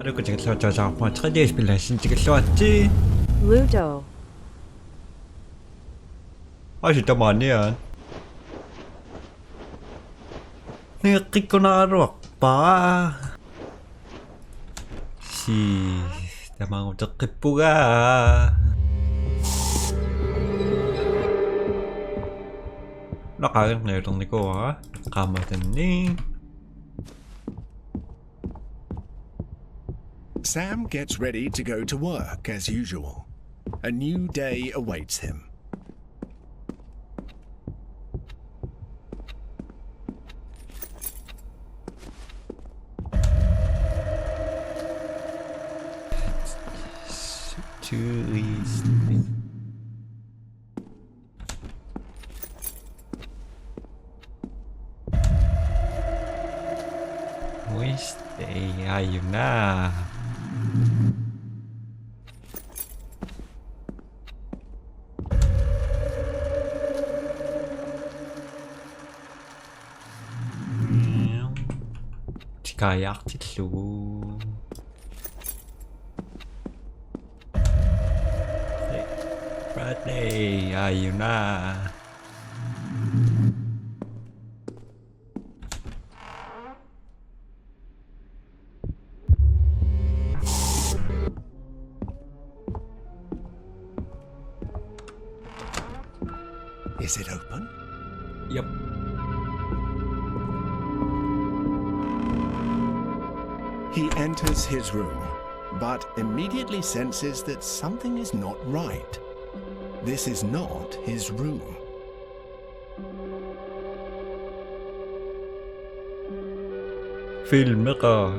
그리고 지금 저 뭐 트레디에 spille 진짜 좋았지. Luto. 아 진짜 많이야. 내가 끼고나로 봐. 시, 나만 어떻게 뿌가? Nó ở này trong này cô hả? Cầm mà tình đi. Sam gets ready to go to work as usual. A new day awaits him. Too easy. Stay ayun na. Kayak dito. Friday ayun na. Is it open? Yep. He enters his room, but immediately senses that something is not right. This is not his room. Filmera.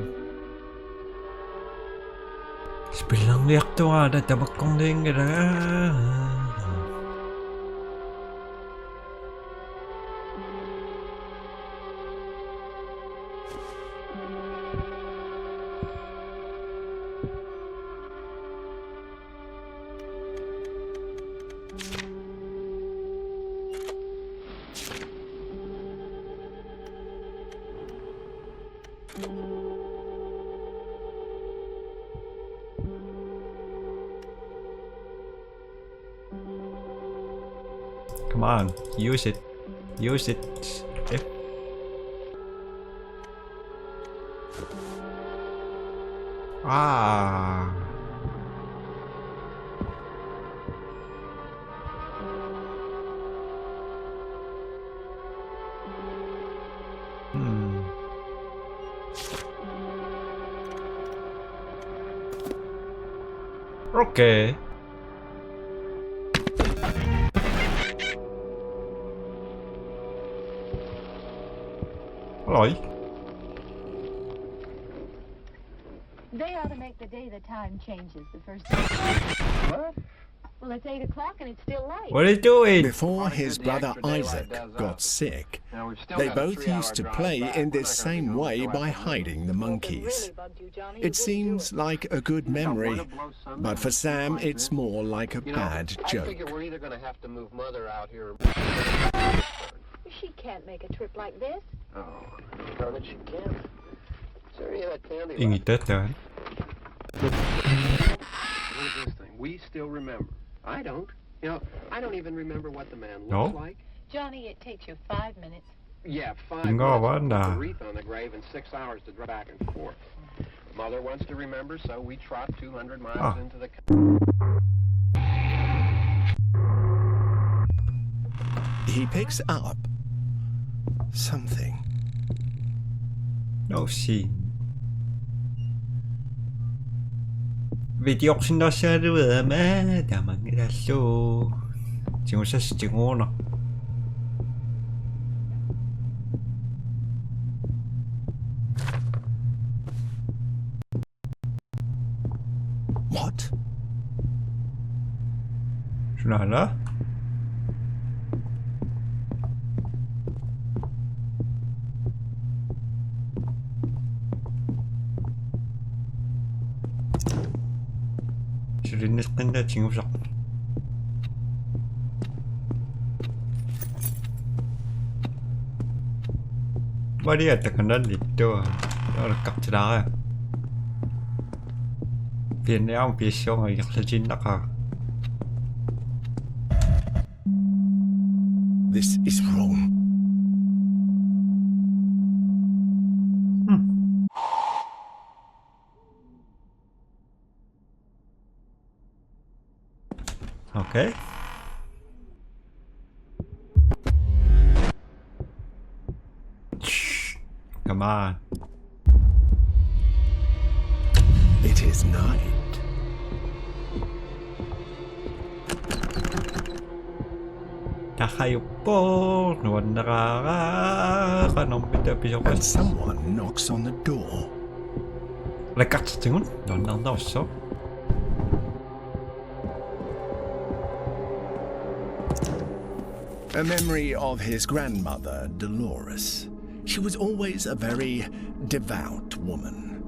Spelang reaktorer der bakom längre. Come on, use it. Use it. Ah. Okay. Hello. They ought to make the day the time changes the first day. What? Well, it's 8 o'clock and it's still light. What are you doing? Before his brother Isaac got sick, they both used to play in this same way by hiding the monkeys. It seems like a good memory, but for Sam it's more like a bad joke. I figure we're either going to have to move Mother out here. She can't make a trip like this. Oh, darn it, she can't. Is there any of that candy Inget left? detta. Look at this thing. We still remember. I don't. You know, I don't even remember what the man looks No? like. Johnny, it takes you 5 minutes. Yeah, 5 Nga minutes ba to put na? the wreath on the grave and 6 hours to drive back and forth. Mother wants to remember, so we trot 200 miles into the... He picks up something. No see. Video xin nó sẽ đưa mà đã mà nghe là số chúng sẽ chỉ ngon nó. What? Nào đó. Şurada 지금 sak. Bari at kan dan dito. Đó là cặp ra. Veniamo piesiong ay yaklashin na ka. This is wrong. Okay. Shh. Come on. It is night. Nakayupo. Nawan nakakakanong bitapisok. And someone knocks on the door. Rekatsingun. Don't know so. A memory of his grandmother, Dolores. She was always a very devout woman.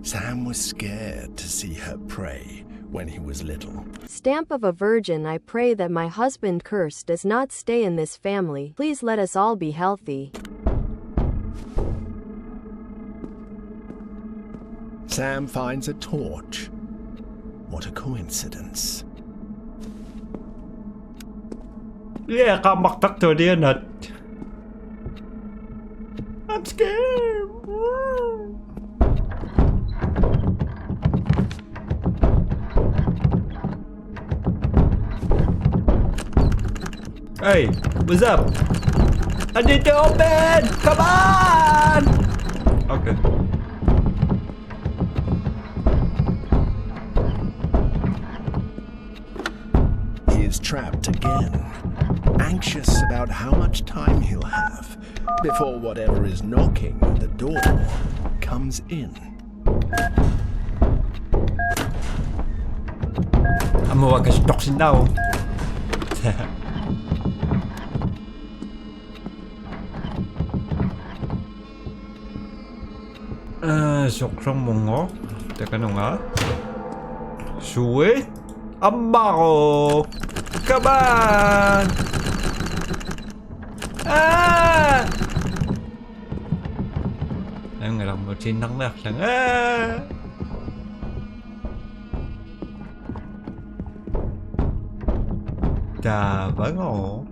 Sam was scared to see her pray when he was little. Stamp of a virgin, I pray that my husband curse does not stay in this family. Please let us all be healthy. Sam finds a torch. What a coincidence. Yeah, kamaktak to the nut. I'm scared. Hey, what's up? I need to open! Come on! Okay. He is trapped again, anxious about how much time he'll have before whatever is knocking at the door comes in. I'm gonna get stuck now. 속성 뭔가? Teka nung nga. Sweet? Amba ko! Come on! Ah! Ayun nga lang mo, sinaknak lang. Ah! Dabang ako.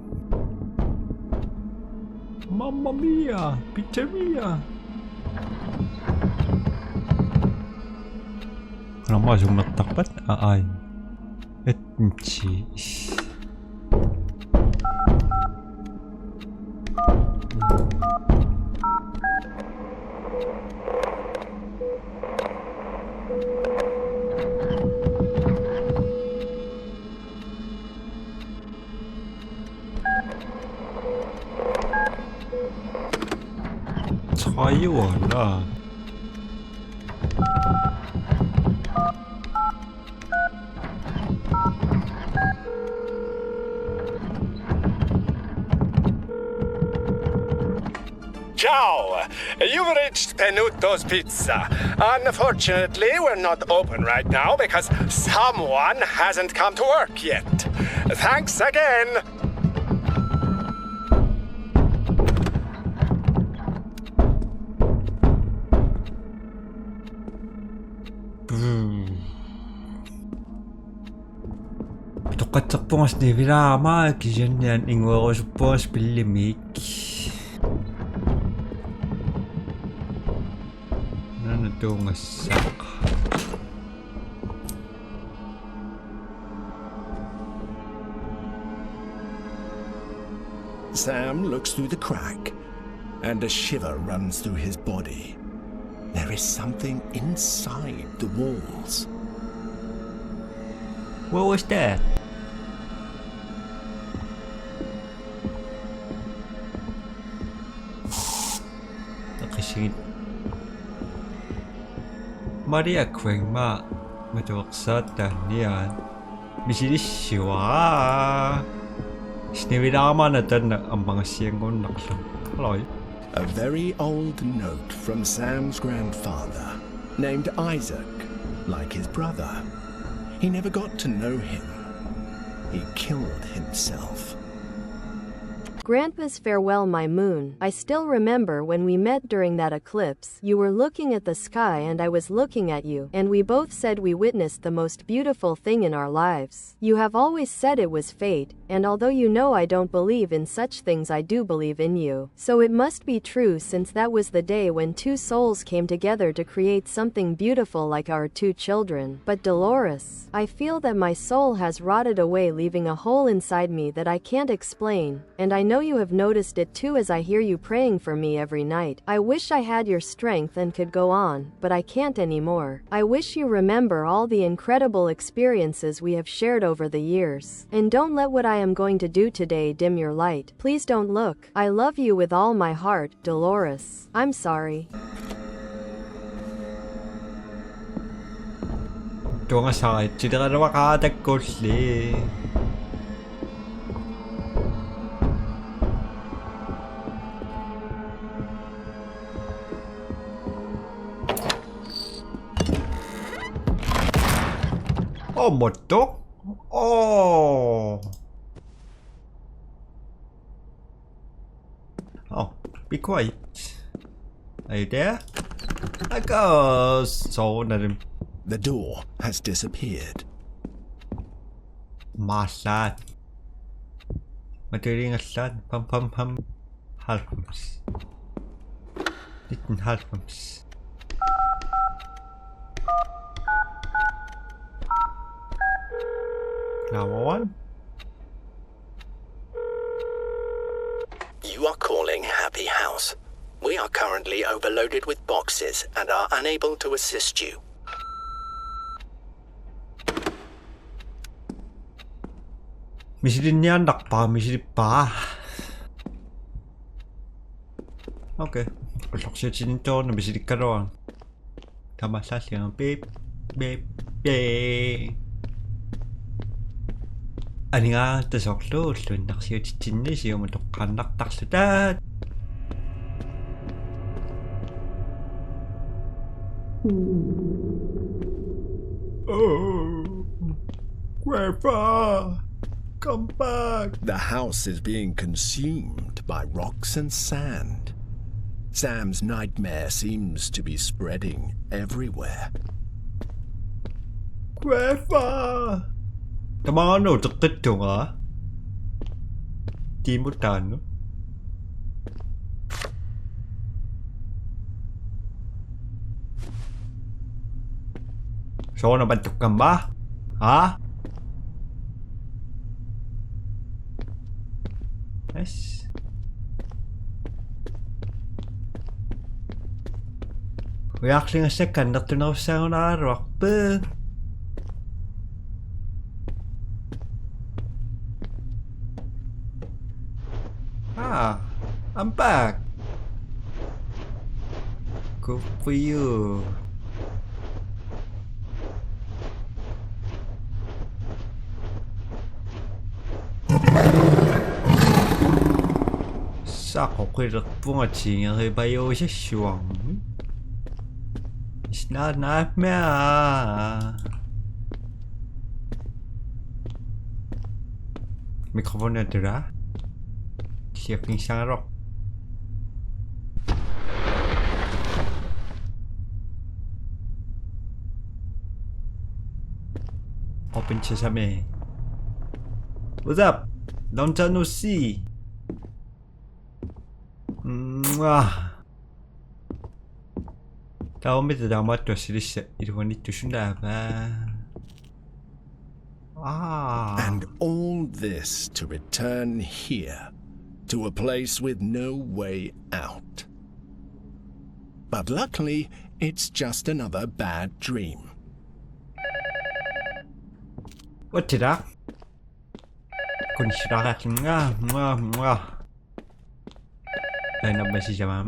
Mamma mia! Pizzeria! Lama zoom takpat ay etchi 자유하라. Ciao! You've reached Penuto's Pizza. Unfortunately, we're not open right now because someone hasn't come to work yet. Thanks again! 똑같작봉하시 데비라마 기존년 잉워고 슈퍼스 빌리믹 나는 또 ngassak. Sam looks through the crack, and a shiver runs through his body. There is something inside the walls. What was that? Nakasingit. Maria Kwengma matuwaksata niyan. Misinisiwa. Sinibinama na tan ang mga siyang naklang. Hello. A very old note from Sam's grandfather, named Isaac, like his brother. He never got to know him. He killed himself. Grandpa's farewell, my moon. I still remember when we met during that eclipse. You were looking at the sky and I was looking at you, and we both said we witnessed the most beautiful thing in our lives. You have always said it was fate, and although you know I don't believe in such things, I do believe in you. So it must be true, since that was the day when two souls came together to create something beautiful like our two children. But Dolores, I feel that my soul has rotted away, leaving a hole inside me that I can't explain, and I know you have noticed it too as I hear you praying for me every night. I wish I had your strength and could go on, but I can't anymore. I wish you remember all the incredible experiences we have shared over the years, and don't let what I am going to do today dim your light. Please don't look. I love you with all my heart, Dolores. I'm sorry. Tunga sakit. Sila ka na makatagkosli. Oh, moto? Oh. Oh, be quiet. Are you there? I go. So, The door has disappeared. Masad. Madaling asad. Pam pam pam. Halfums. Little halfums. Now one. You are calling Happy House. We are currently overloaded with boxes and are unable to assist you. Misilin niya anak pa, misilip pa. Okay. Pasok siya sinito na misilip ka roon. Tama sa siyang beep, beep, beep. Ani nga, tasok lo, lunak siya chichinis, yung matukanak taksudat. Oh, Grandpa, come back. The house is being consumed by rocks and sand. Sam's nightmare seems to be spreading everywhere. Grandpa! Tama ano, takit yung Di mo tano. So, nabantok ka ba? Ha? Yes. We actually a second that to know sound rock, but I'm back. Good for you. Sako kırık bunga çiğne bayo şu an. It's not nightmare. Mikrofon nedir ha? Siap insan rock. Open sesame. What's up? Long time no see. 다음에 다마토 시리즈 이번이 두신다 봐. And all this to return here, to a place with no way out. But luckily, it's just another bad dream. What did I? Lain apa sih sama?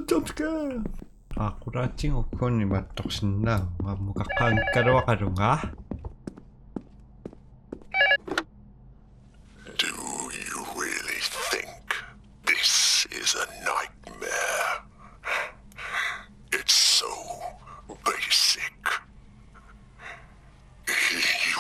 Jump scare. Aku racing aku ni batok senang. Muka kanker wakadung ah. Do you really think this is a nightmare? It's so basic. You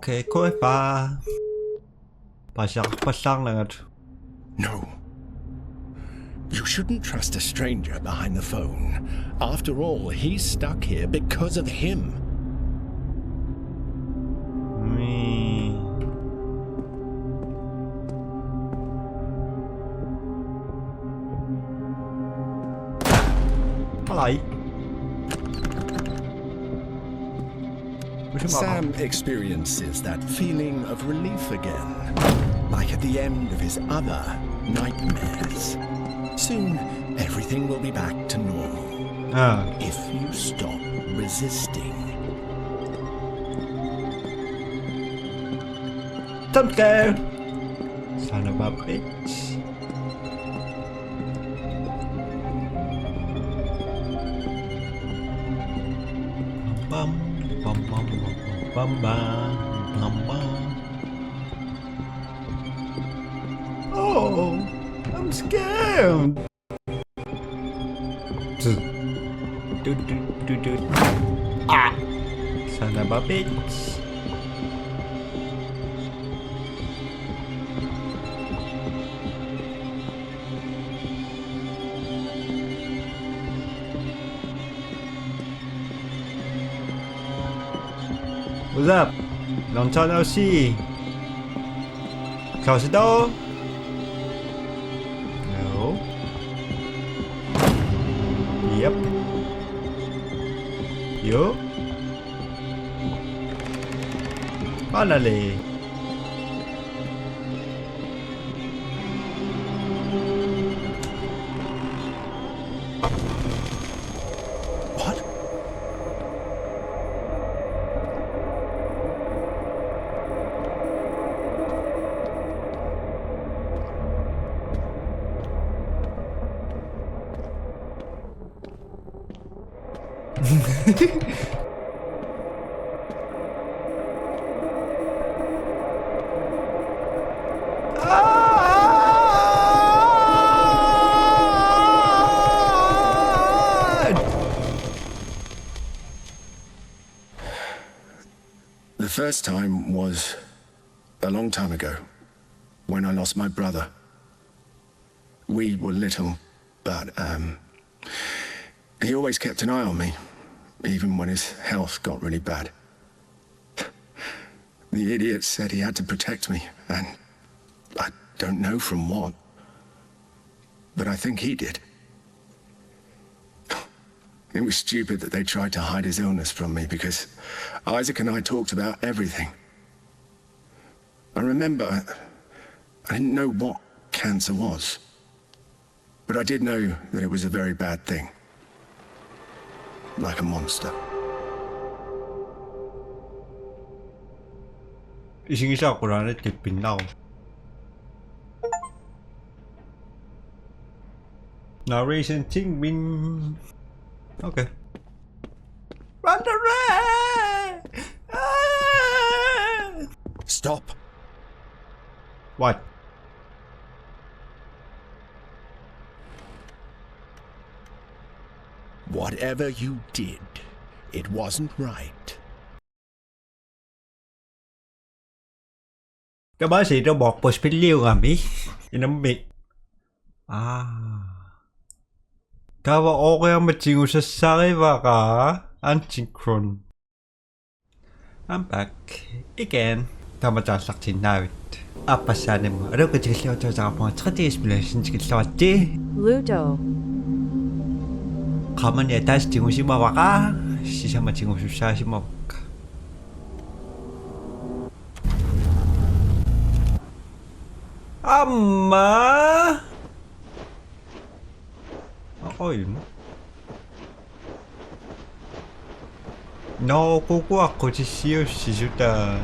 Okay, cool pa. Pasang lang at. No. You shouldn't trust a stranger behind the phone. After all, he's stuck here because of him. Me. Hello. Sam experiences that feeling of relief again, like at the end of his other nightmares. Soon, everything will be back to normal. If you stop resisting. Don't go! Son of a bitch. Bum bum bum bum bum bum bum. Oh, I'm scared. Ah, son of a bitch. What's up? Long time no see. Close the door. No. Yep. Yo. Finally. What? The first time was a long time ago, when I lost my brother. We were little, but he always kept an eye on me, even when his health got really bad. The idiot said he had to protect me, and I don't know from what, but I think he did. It was stupid that they tried to hide his illness from me, because Isaac and I talked about everything. I remember I didn't know what cancer was, but I did know that it was a very bad thing. Like a monster. Ising-isa ko na tipin now. Narration Ting Okay. Run away! Ah! Stop. What? Whatever you did, it wasn't right. Cái bác sĩ nó bọt bột spin liêu à mỹ. 이놈이. 아. 가봐 오래한번 지금 사이바가 unsynchron. I'm back again. 다마자 삭진 나윗. 아빠사님 어렵게 지금 저자가 첫째 스플래시 지금 왔지? Luto. 가만히 다시 지금 심어봐가. 시샤마 지금 심어볼까. 엄마. Oil. No, kukuha ko si Sio Shizuta.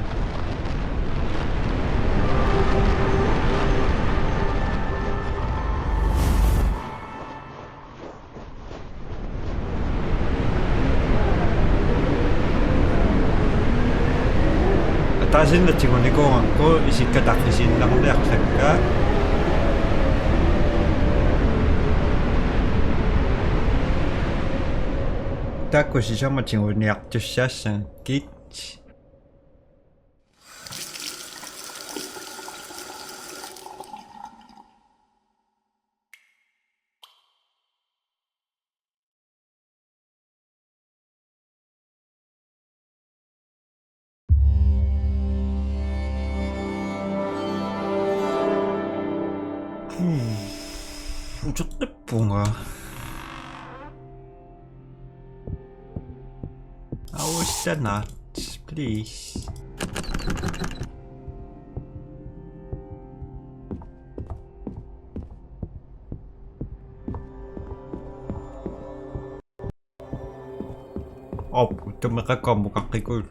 Atasin na chigon ni ko angko isikatakisin lang ulit ka. Так, ось ще ми цього не активувався. Кіт. Budak bunga. I wish the nuts, please. Oh, puta, makakombo kakikul.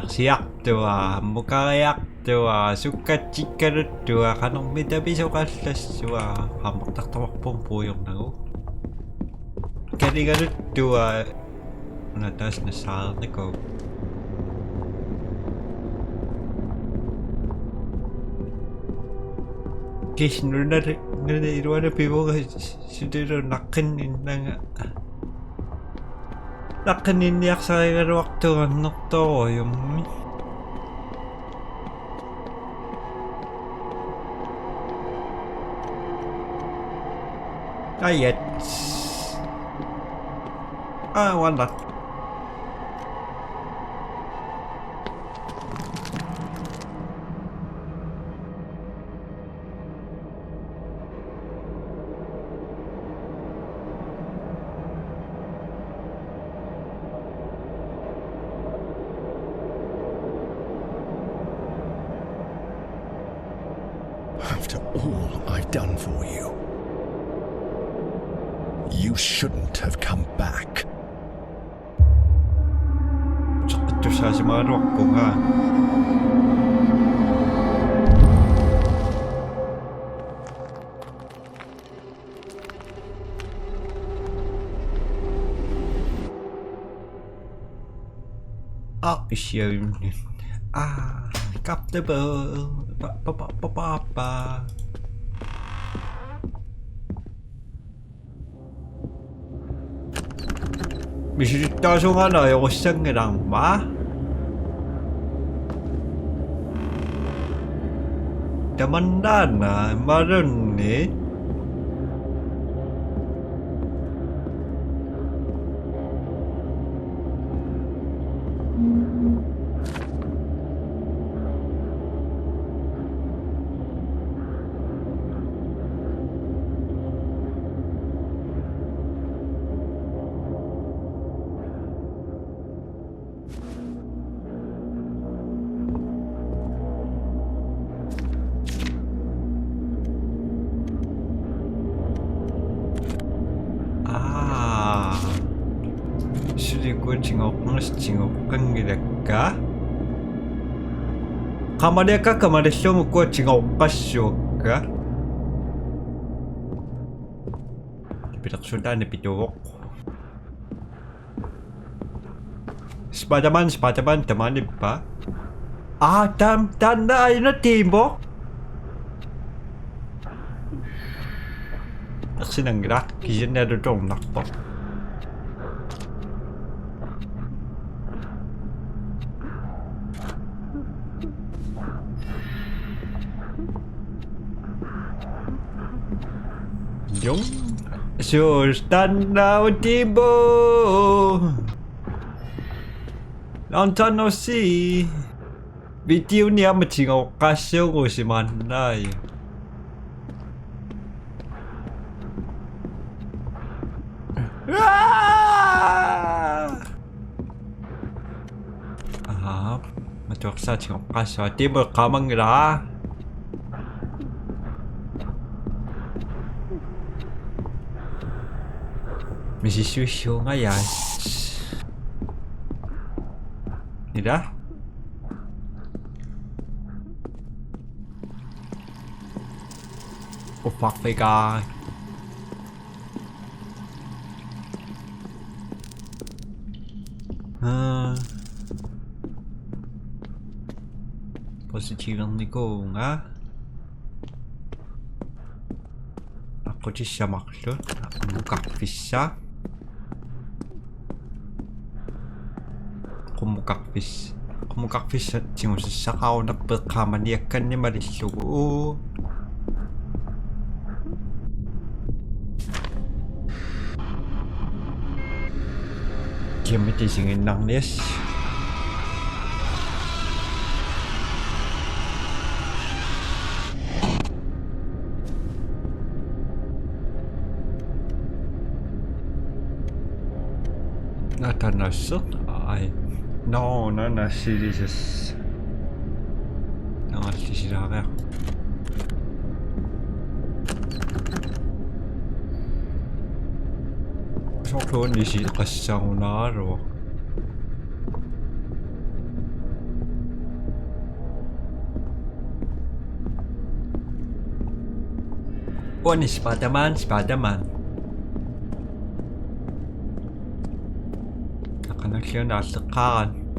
Siak tua, mukayak tua, suka chika tua, kanong midabiso kaslas tua, hamak taktamak pumpuyong na ko. Kaya nga tua, natas na sal na ko. Kis nuna iruwa na piwo ka sudiro nakanin na nga. Nakaninyak sa kaya waktu anak to yung ayat wala After all I've done for you, you shouldn't have come back. sakit to sa simarok ko nga. Siya yun. Comfortable. Papa. 미실다소 하나 요거 시장이랑 마? Damandana marunni. 징어깡이랄까? 가만히할까? 가만히 씌워먹고 징어까쇼까? Pinaksudan na pitok. Spider-Man, tamanin pa? Tanda ayun na timo? Naksinangrak, kisin na doon nakpo. Yung Sultan Tibo Long time no see. Video niya machingaw kasyo ko si Manday. Matuwaksa chingaw kasyo. Tibo kamang ra. Misisyo nga yan. Nida? Oh fuck my god. Positivan niko nga. Ako di siya maklot. Mukakfish kumukakfish 지금 시작하고 가만히 약간 말이시고 재밌으신 낭레스. 나타났어? 아이, no, 나 시리즈. 나한테 시작해. 속도는 이시 가시장으로. 원 스파이더만. 아까는 기어났을 간.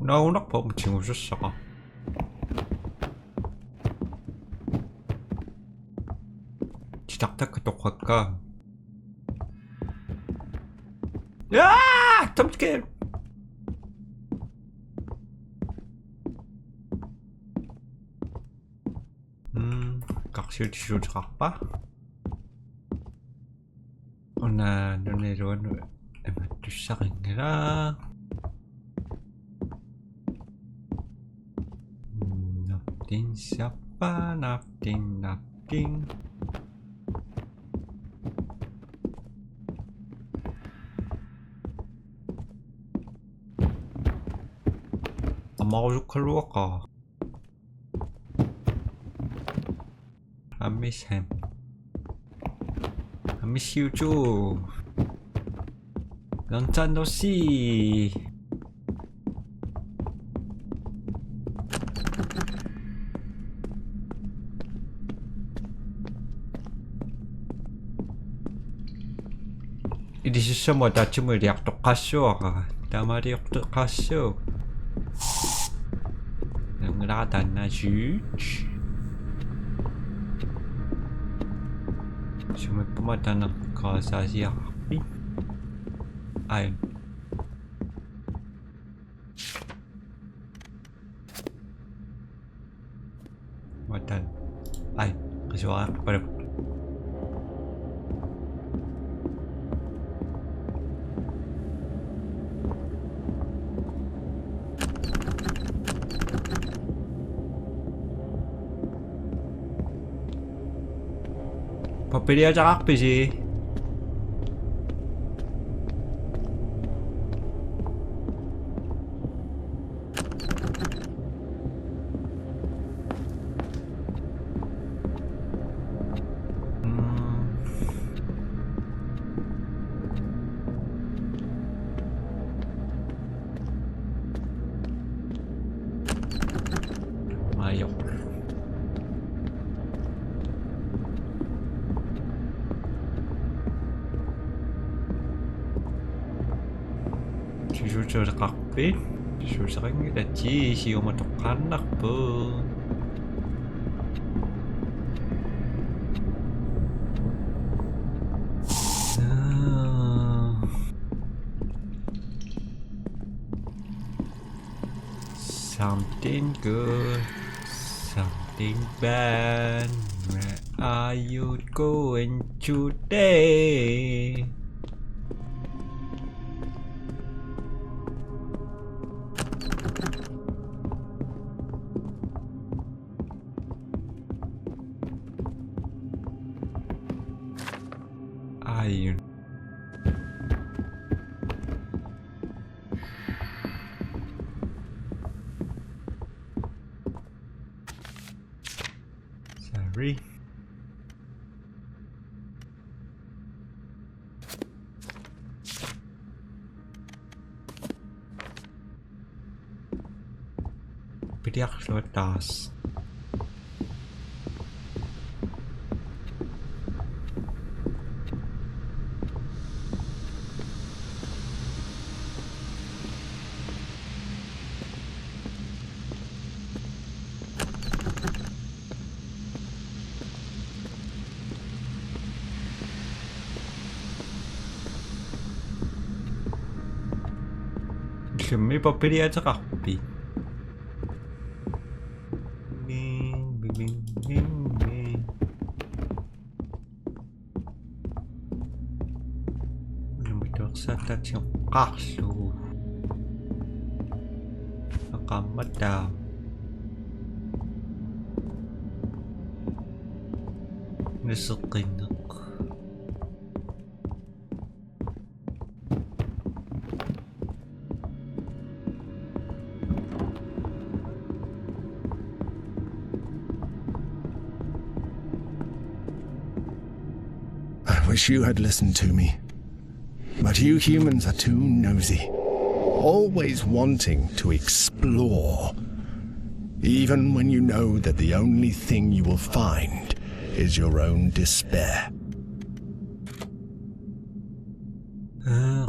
나오나 보면 지금 오셨어. 지닥닥 똑같까. 야! 덤게. 각실 뒤로 작빠? 오나 너네로는 에마트 시작인가? 납딘 siapa 납딘 mau keluar kah? I miss him. I miss you too. Long time no see. Ini semua dah cuma riak tok kasur. Dah mari riak tok kasur. Yang rada na juj. Cuma pemadanan kasa siapi. Ay. Madan. Ay, kasuara pada. Papilya cakap sih. Ayo. Jujur kape, jujur sering kita si untuk anak pun. Something good, something bad. Where are you going today? Iron. Sorry. Bidak tas. Slummi papiri ataqarpi. Numitoqsaatatiq qarlugu. Aqammataa. Niseqqinneq. I wish you had listened to me. But you humans are too nosy. Always wanting to explore. Even when you know that the only thing you will find is your own despair.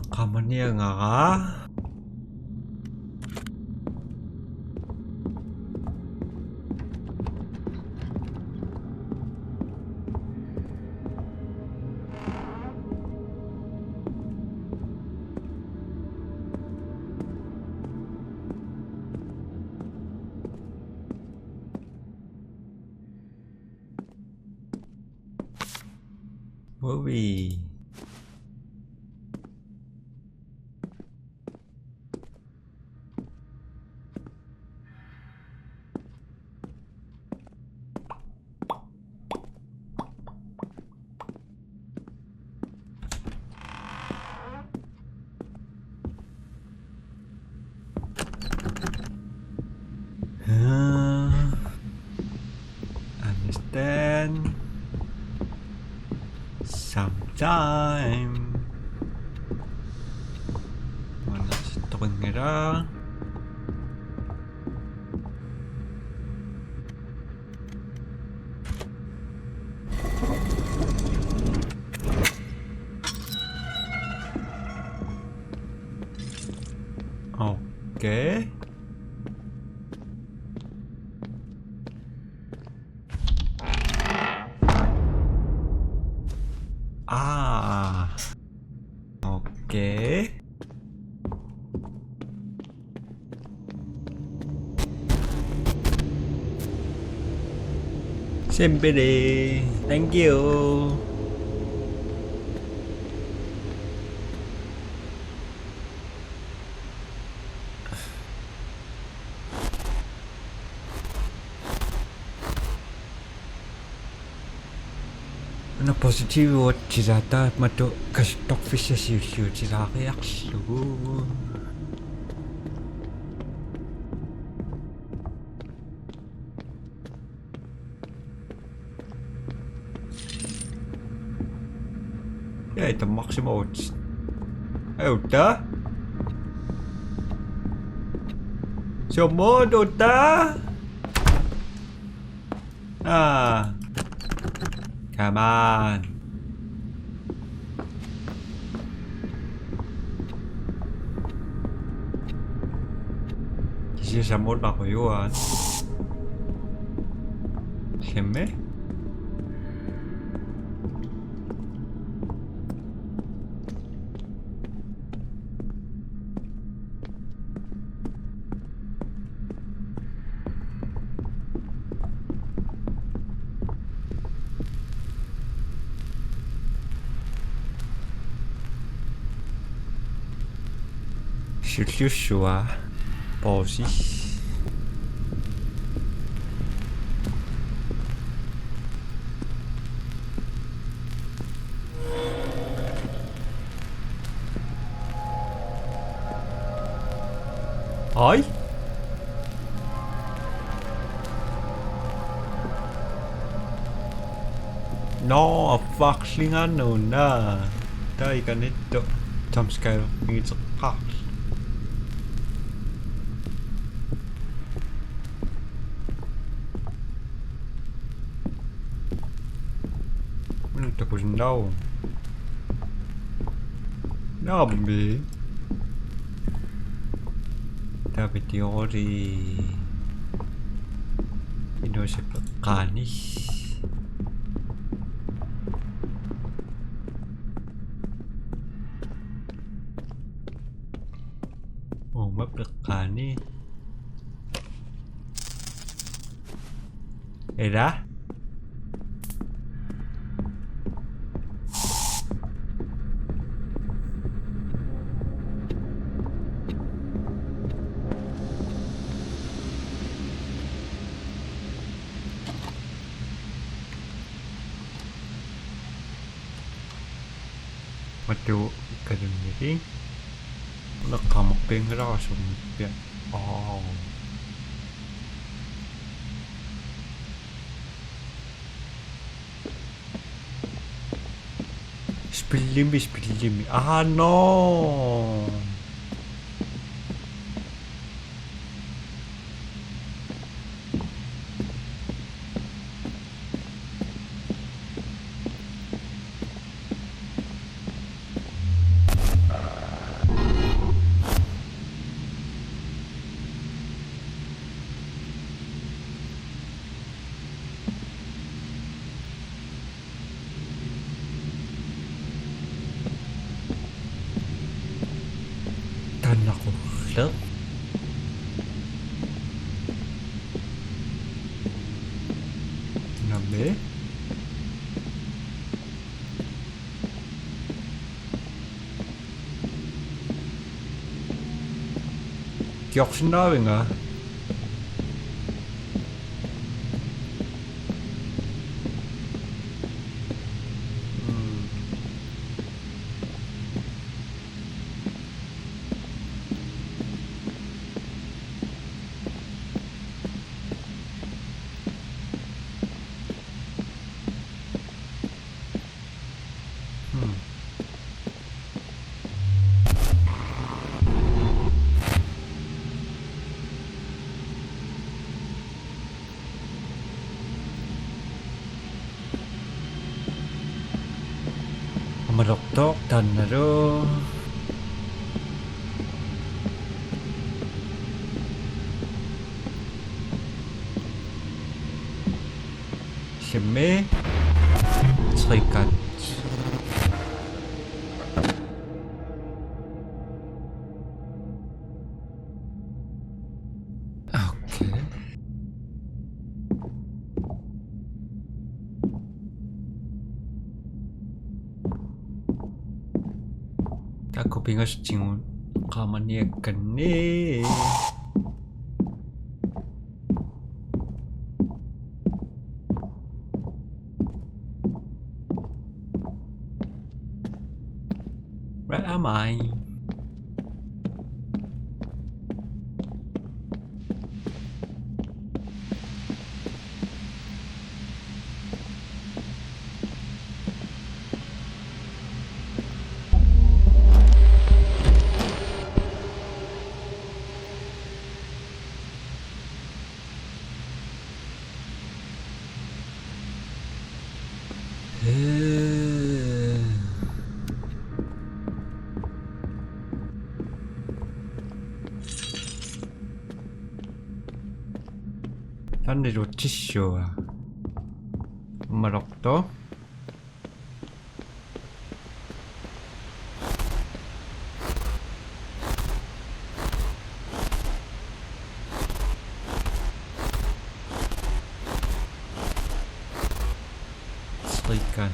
Qamania ngara. Movie. Understand. Sometime. Let's bring it up. Okay. Ah. Okay. Simply. Thank you. Ano positive what chizata mato kastok fishes you chizaki aksu. Ja, the maximum odds. Ota? So mod ota? Ah. Come on. Kasi sa mod ako yun. Siyempre? 실수와 버시 어이? No, fucking no na. Dai ka nito. Jumpscare. It's a cock. Tapos no. Nabi. Tapi teori ini seperti kanis. mất được cả ní Ê đã Maju ke sini nó còn một bên cái đó sùng kìa Spillimi no Tan ako lớp nằm bế 기억신라뱅아 Maroktok dan naro Semme Serikat Okay Aku bingung cingun kamannya kene Where am I? Tanne rotissioa. Marokto. Serikan.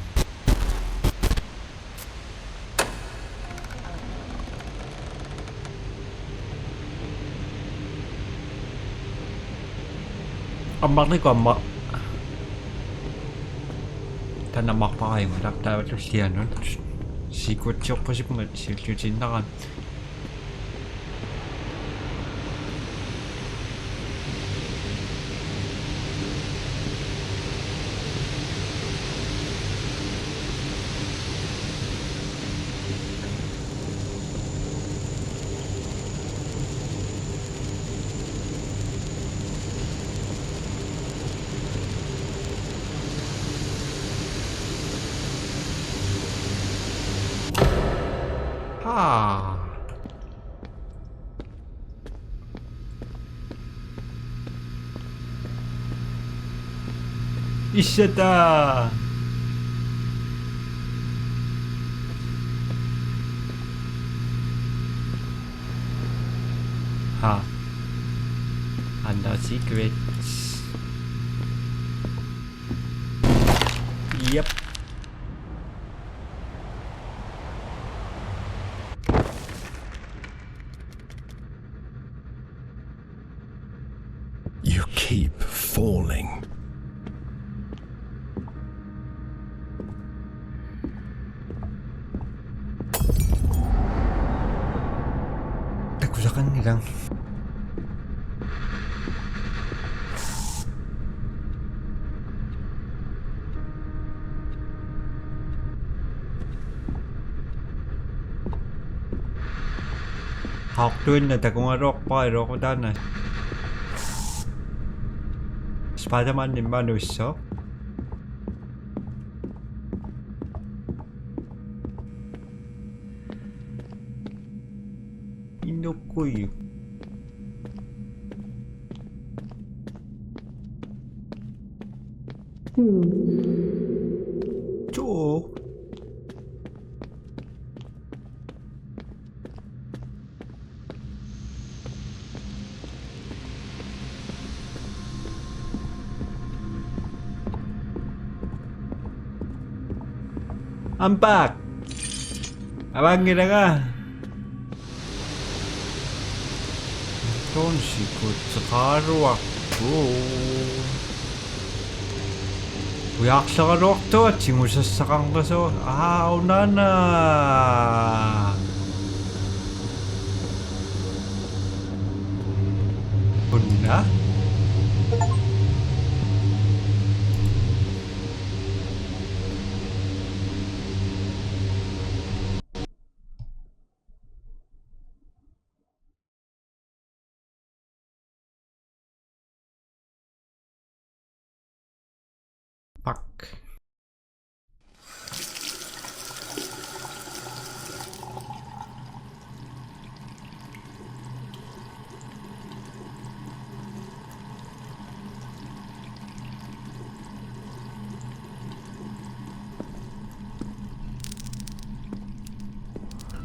Ông bắt đấy còn mà thân là mặc phải mà đặt ra cho tiền nó chỉ có chốc có giúp mình chỉ chịu chính năng 아 있었다. Haha. And no secrets. Yep. You keep falling. Ako sa kanilang. 학교에 대공하러 오빠이러 고다네. 스파이더맨님만 있어? 이노꾸유. 쪽. I'm back. Abangin na ka. Don't sikot sa karuak ko. Buyak sa karuak to at singusasakang kaso. Ah, unana. Una? Fuck.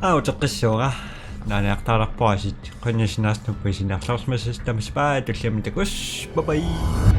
어쩌겠어가 나는 약타락 보아시 컨디션나스 tumpuisin naksarasmasista mas päätöksiä mitä kus bye bye